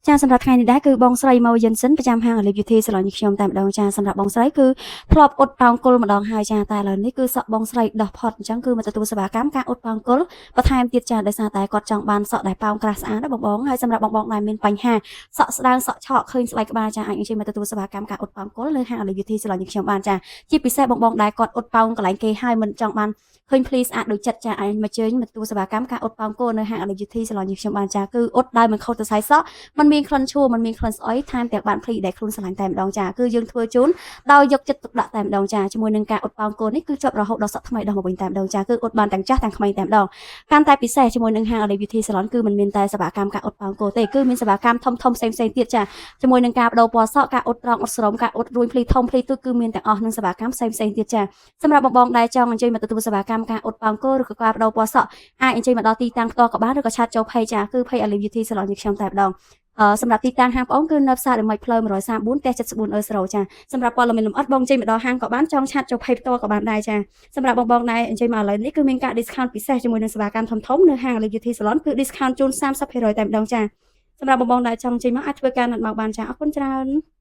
ចាសម្រាប់ថ្ងៃនេះដែរគឺបងស្រីម៉ៅយិនសិនប្រចាំហាង Olive Beauty Salon ខ្ញុំតែម្ដងចាសម្រាប់បងស្រីគឺធ្លាប់អ៊ុតប៉ោងគុលម្ដងហើយចាតែឥឡូវនេះគឺសក់បងស្រីដោះផុតអញ្ចឹងគឺមកទទួលសេវាកម្មការអ៊ុតប៉ោងគុលបន្ថែមទៀតចាដោយសារតែគាត់ចង់បានសក់ដែលប៉ោងក្រាស់ស្អាតណាបងហើយសម្រាប់បងដែលមានបញ្ហាសក់ស្ដើងសក់ឆក់ឃើញស្បែកក្បាលចាអាចអញ្ជើញមកទទួលសេវាកម្មការអ៊ុតប៉ោងគុលនៅហាង Olive Beauty Salon ខ្ញុំបានចាជាពិសេសបងដែលគាត់អ៊ុតប៉ោងកន្លែងគេហើយមិនចង់បានឃើញ please ស្អាតដូចចិត្តចាអាចមកជើញមកទទួលសេវាកម្មការអ៊ុតប៉ោងគុលនៅហាង Olive Beauty Salon ខ្ញុំបានចាគឺអ៊ុតដោយមិនខុសទៅខ្សែសក់มันមានក្លិនឈ្ងុយมันមានក្លិនស្អុយថែមទាំងបានភ្លីដែលខ្លួនស្រឡាញ់តែម្ដងចាគឺយើងធ្វើជូនដោយយកចិត្តទុកដាក់តែម្ដងចាជាមួយនឹងការអ៊ុតប៉ោងកូននេះគឺជាប់រហូតដល់សក់ថ្មីដល់មកវិញតែម្ដងចាគឺអ៊ុតបានទាំងចាស់ទាំងក្មេងតែម្ដងកាន់តែពិសេសជាមួយនឹងហាង Olive Beauty Salon គឺมันមានតែសេវាកម្មការអ៊ុតប៉ោងកូនទេគឺមានសេវាកម្មធំផ្សេងទៀតចាជាមួយនឹងការបដូរពណ៌សក់ការអ៊ុតត្រង់អ៊ុតស្រោមការអ៊ុតរួញភ្លីធំភ្លីទូចគឺមានទាំងអស់នឹងសេវាកម្មផ្សេងទៀតចាសម្រាប់បងដែលចង់អញ្ជើញមកទទួលសេវាកម្មការអ៊ុតប៉ោងកូនឬក៏ការបដូរពណ៌សក់អាចអញ្ជើញមកដល់ទីតាំងផ្ទាល់ក៏បានឬក៏ឆាតចូល page ចាគឺ page Olive Beauty Salon ខ្ញុំតែម្ដងសម្រាប់ទីតាំងហាងបងគឺនៅផ្សាររមិចផ្លូវ134ផ្ទះ74អឺស្រូចាសម្រាប់ព័ត៌មានលម្អិតបងចេញមកដល់ហាងក៏បានចង់ឆាតចូល page ផ្ទាល់ក៏បានដែរចាសម្រាប់បងដែលអញ្ជើញមកឥឡូវនេះគឺមានការ discount ពិសេសជាមួយនឹងសេវាកម្មធំនៅហាង Olive Beauty Salon គឺ discount ជូន 30% តែម្ដងចាសម្រាប់បងដែលចង់ចេញមកអាចធ្វើការណាត់មកបានចាអរគុណច្រើន